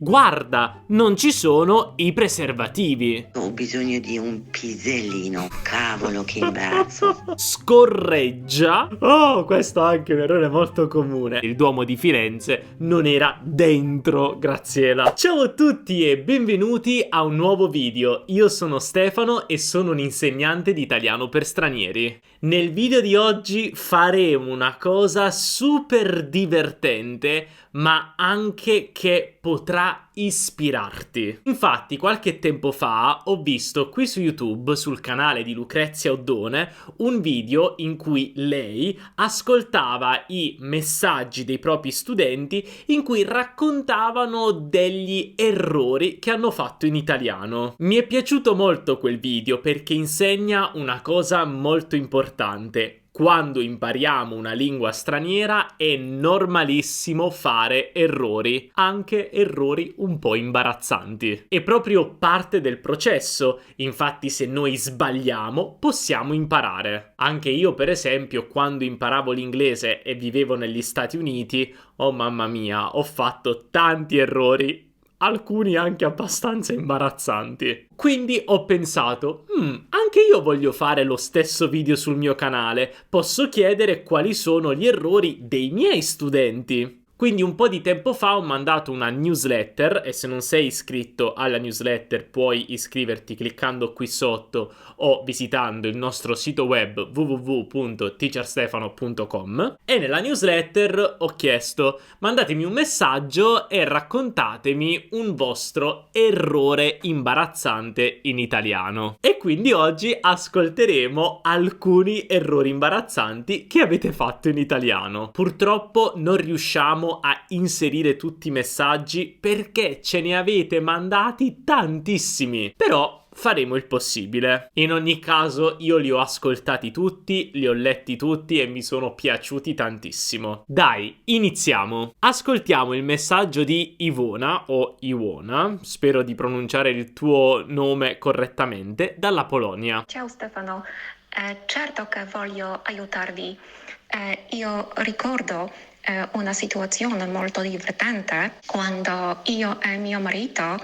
Guarda, non ci sono i preservativi. Ho bisogno di un pisellino. Cavolo, che imbarazzo. Scorreggia. Oh, questo è anche un errore molto comune. Il Duomo di Firenze non era dentro Graziella. Ciao a tutti e benvenuti a un nuovo video. Io sono Stefano e sono un insegnante di italiano per stranieri. Nel video di oggi faremo una cosa super divertente, ma anche che potrà ispirarti. Infatti, qualche tempo fa ho visto qui su YouTube, sul canale di Lucrezia Oddone, un video in cui lei ascoltava i messaggi dei propri studenti in cui raccontavano degli errori che hanno fatto in italiano. Mi è piaciuto molto quel video perché insegna una cosa molto importante. Quando impariamo una lingua straniera è normalissimo fare errori, anche errori un po' imbarazzanti. È proprio parte del processo, infatti se noi sbagliamo possiamo imparare. Anche io, per esempio, quando imparavo l'inglese e vivevo negli Stati Uniti, oh mamma mia, ho fatto tanti errori, alcuni anche abbastanza imbarazzanti. Quindi ho pensato, anche io voglio fare lo stesso video sul mio canale, posso chiedere quali sono gli errori dei miei studenti. Quindi un po' di tempo fa ho mandato una newsletter e se non sei iscritto alla newsletter puoi iscriverti cliccando qui sotto o visitando il nostro sito web www.teacherstefano.com e nella newsletter ho chiesto mandatemi un messaggio e raccontatemi un vostro errore imbarazzante in italiano. E quindi oggi ascolteremo alcuni errori imbarazzanti che avete fatto in italiano. Purtroppo non riusciamo a inserire tutti i messaggi perché ce ne avete mandati tantissimi, però faremo il possibile. In ogni caso io li ho ascoltati tutti, li ho letti tutti e mi sono piaciuti tantissimo. Dai, iniziamo. Ascoltiamo il messaggio di Ivona o Iwona, spero di pronunciare il tuo nome correttamente, dalla Polonia. Ciao Stefano, certo che voglio aiutarvi. Io ricordo una situazione molto divertente quando io e mio marito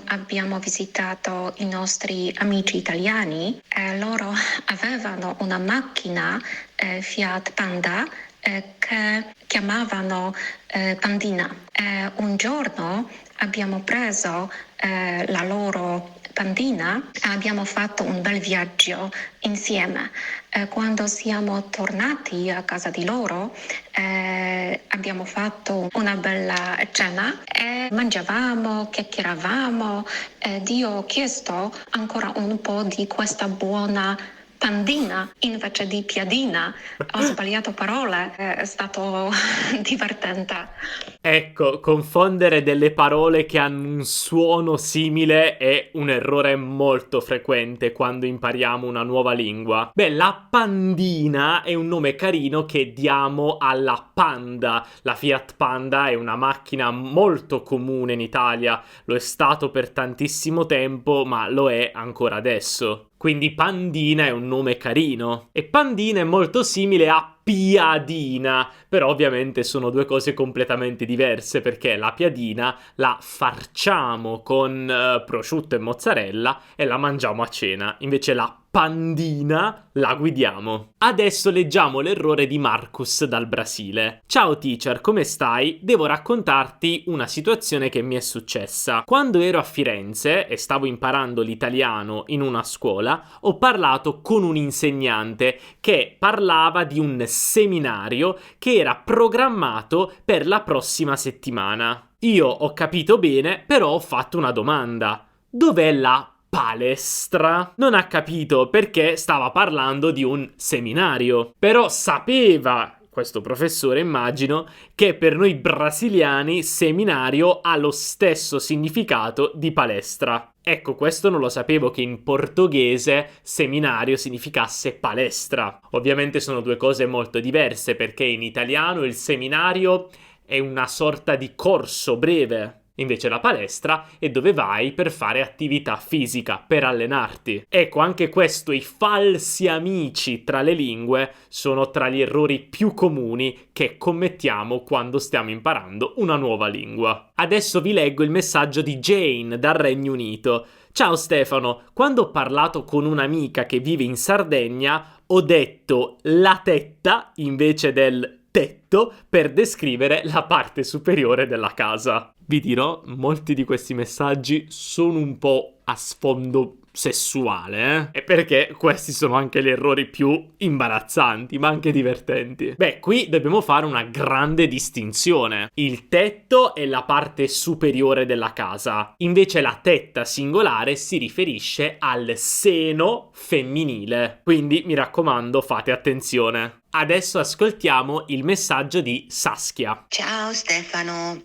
abbiamo visitato i nostri amici italiani e loro avevano una macchina Fiat Panda che chiamavano Pandina. Un giorno abbiamo preso la loro Pandina e abbiamo fatto un bel viaggio insieme. Quando siamo tornati a casa di loro abbiamo fatto una bella cena e mangiavamo, chiacchieravamo ed io ho chiesto ancora un po' di questa buona Pandina invece di piadina. Ho sbagliato parole, è stato divertente. Ecco, confondere delle parole che hanno un suono simile è un errore molto frequente quando impariamo una nuova lingua. Beh, la Pandina è un nome carino che diamo alla Panda. La Fiat Panda è una macchina molto comune in Italia, lo è stato per tantissimo tempo, ma lo è ancora adesso. Quindi Pandina è un nome carino. E Pandina è molto simile a piadina, però ovviamente sono due cose completamente diverse perché la piadina la farciamo con prosciutto e mozzarella e la mangiamo a cena, invece la Pandina la guidiamo. Adesso leggiamo l'errore di Marcus dal Brasile. Ciao teacher, come stai? Devo raccontarti una situazione che mi è successa. Quando ero a Firenze e stavo imparando l'italiano in una scuola, ho parlato con un insegnante che parlava di un seminario che era programmato per la prossima settimana. Io ho capito bene, però ho fatto una domanda. Dov'è la palestra? Non ha capito perché stava parlando di un seminario, però sapeva, questo professore immagino, che per noi brasiliani seminario ha lo stesso significato di palestra. Ecco, questo non lo sapevo che in portoghese seminario significasse palestra. Ovviamente sono due cose molto diverse perché in italiano il seminario è una sorta di corso breve. Invece la palestra è dove vai per fare attività fisica, per allenarti. Ecco, anche questo, i falsi amici tra le lingue sono tra gli errori più comuni che commettiamo quando stiamo imparando una nuova lingua. Adesso vi leggo il messaggio di Jane dal Regno Unito. Ciao Stefano, quando ho parlato con un'amica che vive in Sardegna ho detto la tetta invece del tetto per descrivere la parte superiore della casa. Vi dirò, molti di questi messaggi sono un po' a sfondo sessuale, E perché questi sono anche gli errori più imbarazzanti, ma anche divertenti. Beh, qui dobbiamo fare una grande distinzione. Il tetto è la parte superiore della casa, invece la tetta singolare si riferisce al seno femminile. Quindi, mi raccomando, fate attenzione. Adesso ascoltiamo il messaggio di Saskia. Ciao Stefano,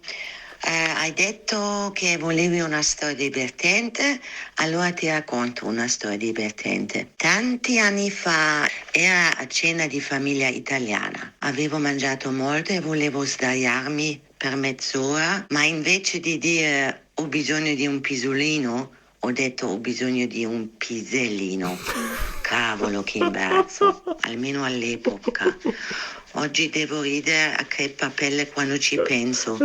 hai detto che volevi una storia divertente, allora ti racconto una storia divertente. Tanti anni fa era a cena di famiglia italiana, avevo mangiato molto e volevo sdraiarmi per mezz'ora, ma invece di dire ho bisogno di un pisolino, ho detto ho bisogno di un pisellino. Cavolo, che imbarazzo, almeno all'epoca. Oggi devo ridere a crepapelle quando ci penso.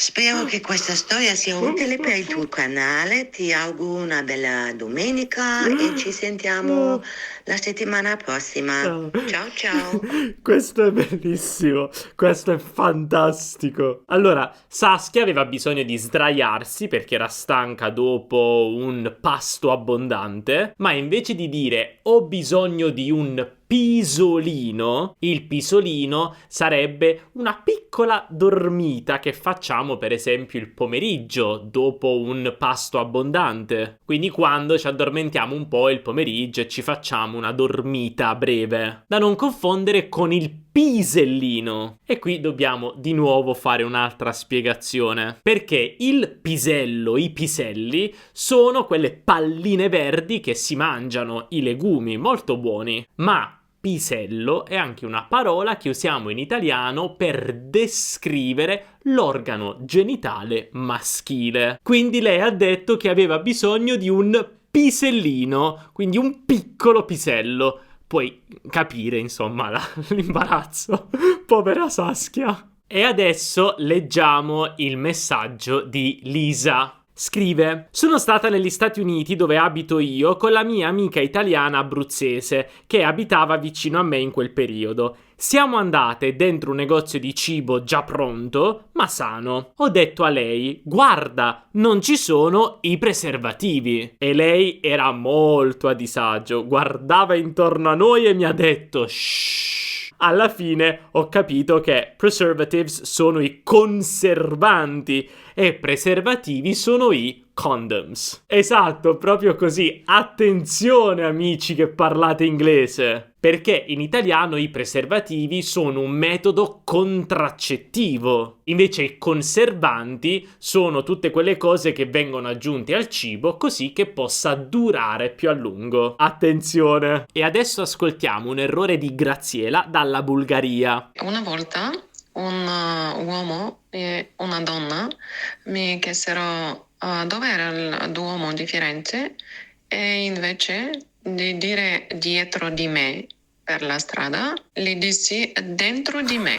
Spero che questa storia sia utile per il tuo canale. Ti auguro una bella domenica e ci sentiamo la settimana prossima. Ciao ciao. Questo è bellissimo, questo è fantastico. Allora, Saskia aveva bisogno di sdraiarsi perché era stanca dopo un pasto abbondante, ma invece di dire ho bisogno di un pisolino, il pisolino sarebbe una piccola dormita che facciamo per esempio il pomeriggio dopo un pasto abbondante. Quindi quando ci addormentiamo un po' il pomeriggio e ci facciamo una dormita breve, da non confondere con il pisellino. E qui dobbiamo di nuovo fare un'altra spiegazione, perché il pisello, i piselli, sono quelle palline verdi che si mangiano, i legumi molto buoni, ma pisello è anche una parola che usiamo in italiano per descrivere l'organo genitale maschile. Quindi lei ha detto che aveva bisogno di un pisellino, quindi un piccolo pisello. Puoi capire, insomma, l'imbarazzo. Povera Saskia. E adesso leggiamo il messaggio di Lisa. Scrive: sono stata negli Stati Uniti dove abito io con la mia amica italiana abruzzese che abitava vicino a me in quel periodo. Siamo andate dentro un negozio di cibo già pronto, ma sano. Ho detto a lei: guarda, non ci sono i preservativi. E lei era molto a disagio, guardava intorno a noi e mi ha detto: shh. Alla fine ho capito che preservatives sono i conservanti e preservativi sono i condoms. Esatto, proprio così. Attenzione amici che parlate inglese, perché in italiano i preservativi sono un metodo contraccettivo, invece i conservanti sono tutte quelle cose che vengono aggiunte al cibo così che possa durare più a lungo. Attenzione! E adesso ascoltiamo un errore di Graziela dalla Bulgaria. Una volta un uomo e una donna mi chiesero dove era il Duomo di Firenze e invece di dire dietro di me per la strada, gli dissi dentro di me.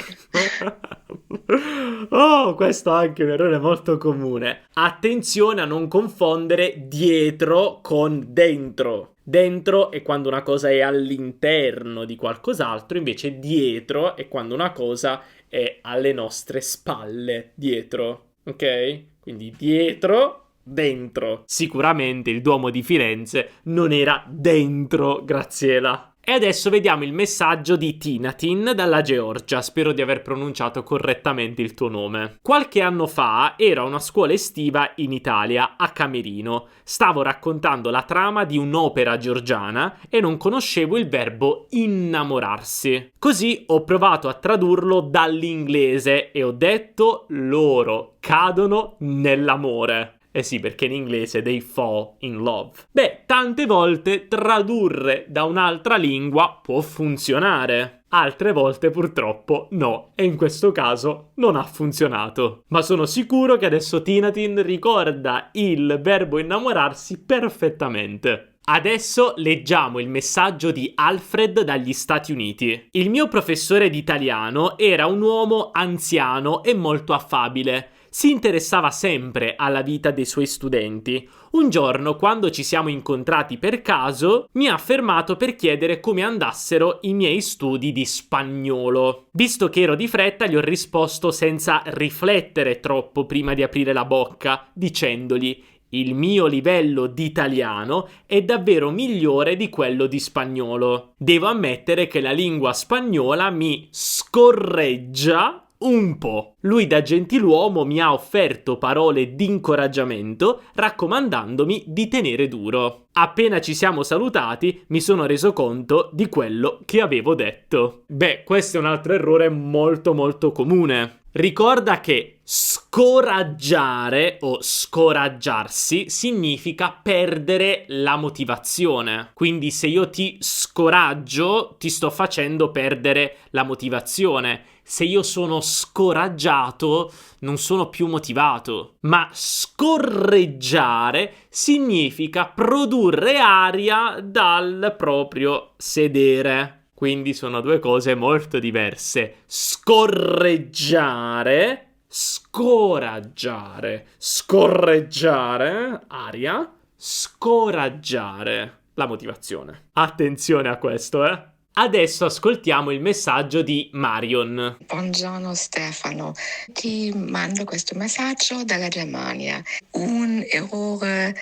Oh, questo è anche un errore molto comune. Attenzione a non confondere dietro con dentro. Dentro è quando una cosa è all'interno di qualcos'altro, invece dietro è quando una cosa è alle nostre spalle, dietro, ok? Quindi dietro, dentro. Sicuramente il Duomo di Firenze non era dentro Graziela. E adesso vediamo il messaggio di Tinatin dalla Georgia. Spero di aver pronunciato correttamente il tuo nome. Qualche anno fa ero a una scuola estiva in Italia, a Camerino. Stavo raccontando la trama di un'opera georgiana e non conoscevo il verbo innamorarsi. Così ho provato a tradurlo dall'inglese e ho detto: loro cadono nell'amore. Eh sì, perché in inglese they fall in love. Beh, tante volte tradurre da un'altra lingua può funzionare. altre volte purtroppo no, e in questo caso non ha funzionato. Ma sono sicuro che adesso Tinatin ricorda il verbo innamorarsi perfettamente. Adesso leggiamo il messaggio di Alfred dagli Stati Uniti. Il mio professore di italiano era un uomo anziano e molto affabile. Si interessava sempre alla vita dei suoi studenti. Un giorno, quando ci siamo incontrati per caso, mi ha fermato per chiedere come andassero i miei studi di spagnolo. Visto che ero di fretta, gli ho risposto senza riflettere troppo prima di aprire la bocca, dicendogli: il mio livello di italiano è davvero migliore di quello di spagnolo. Devo ammettere che la lingua spagnola mi scorreggia un po'. Lui da gentiluomo mi ha offerto parole di incoraggiamento, raccomandandomi di tenere duro. Appena ci siamo salutati, mi sono reso conto di quello che avevo detto. Beh, questo è un altro errore molto comune. Ricorda che scoraggiare o scoraggiarsi significa perdere la motivazione. Quindi se io ti scoraggio, ti sto facendo perdere la motivazione. Se io sono scoraggiato, non sono più motivato. Ma scorreggiare significa produrre aria dal proprio sedere. Quindi sono due cose molto diverse. Scorreggiare, scoraggiare, scorreggiare, aria, scoraggiare, la motivazione. Attenzione a questo, Adesso ascoltiamo il messaggio di Marion. Buongiorno Stefano, ti mando questo messaggio dalla Germania. Un errore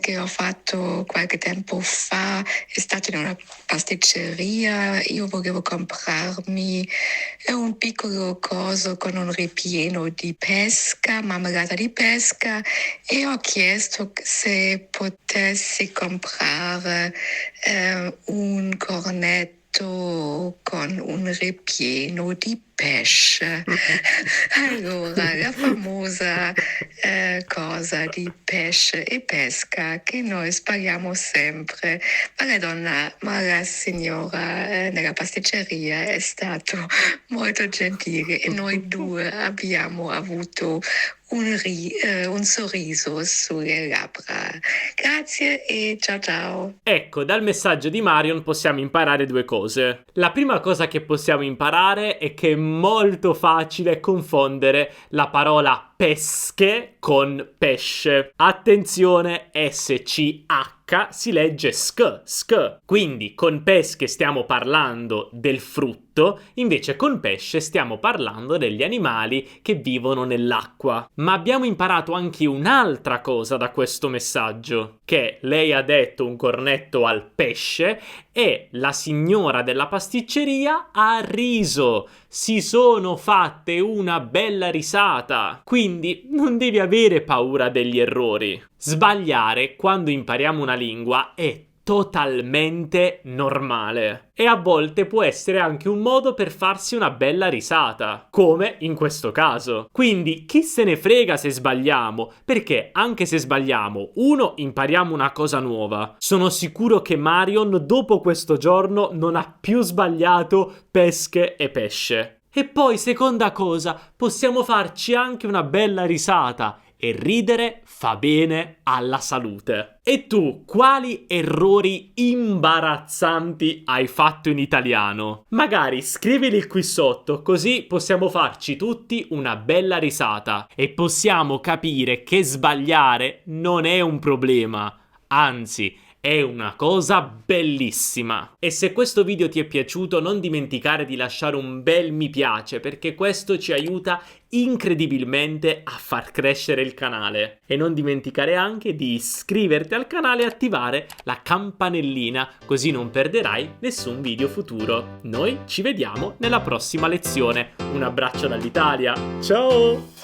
che ho fatto qualche tempo fa è stato in una pasticceria. Io volevo comprarmi un piccolo coso con un ripieno di pesca, marmellata di pesca, e ho chiesto se potessi comprare un cornetto con un ripieno di pesce. Allora, la famosa cosa di pesce e pesca che noi sbagliamo sempre. Ma la signora nella pasticceria è stato molto gentile e noi due abbiamo avuto un sorriso sulle labbra. Grazie e ciao ciao. Ecco, dal messaggio di Marion possiamo imparare due cose. La prima cosa che possiamo imparare è che è molto facile confondere la parola pesche con pesce. Attenzione, SCH si legge sk. Quindi con pesche stiamo parlando del frutto, invece con pesce stiamo parlando degli animali che vivono nell'acqua. Ma abbiamo imparato anche un'altra cosa da questo messaggio, che lei ha detto un cornetto al pesce e la signora della pasticceria ha riso. Si sono fatte una bella risata. Quindi non devi avere paura degli errori. Sbagliare quando impariamo una lingua è totalmente normale e a volte può essere anche un modo per farsi una bella risata, come in questo caso. Quindi chi se ne frega se sbagliamo, perché anche se sbagliamo, impariamo una cosa nuova. Sono sicuro che Marion dopo questo giorno non ha più sbagliato pesche e pesce. E poi, seconda cosa, possiamo farci anche una bella risata. E ridere fa bene alla salute. E tu, quali errori imbarazzanti hai fatto in italiano? Magari scrivili qui sotto, così possiamo farci tutti una bella risata e possiamo capire che sbagliare non è un problema, anzi è una cosa bellissima. E se questo video ti è piaciuto, non dimenticare di lasciare un bel mi piace, perché questo ci aiuta incredibilmente a far crescere il canale. E non dimenticare anche di iscriverti al canale e attivare la campanellina, così non perderai nessun video futuro. Noi ci vediamo nella prossima lezione. Un abbraccio dall'Italia. Ciao!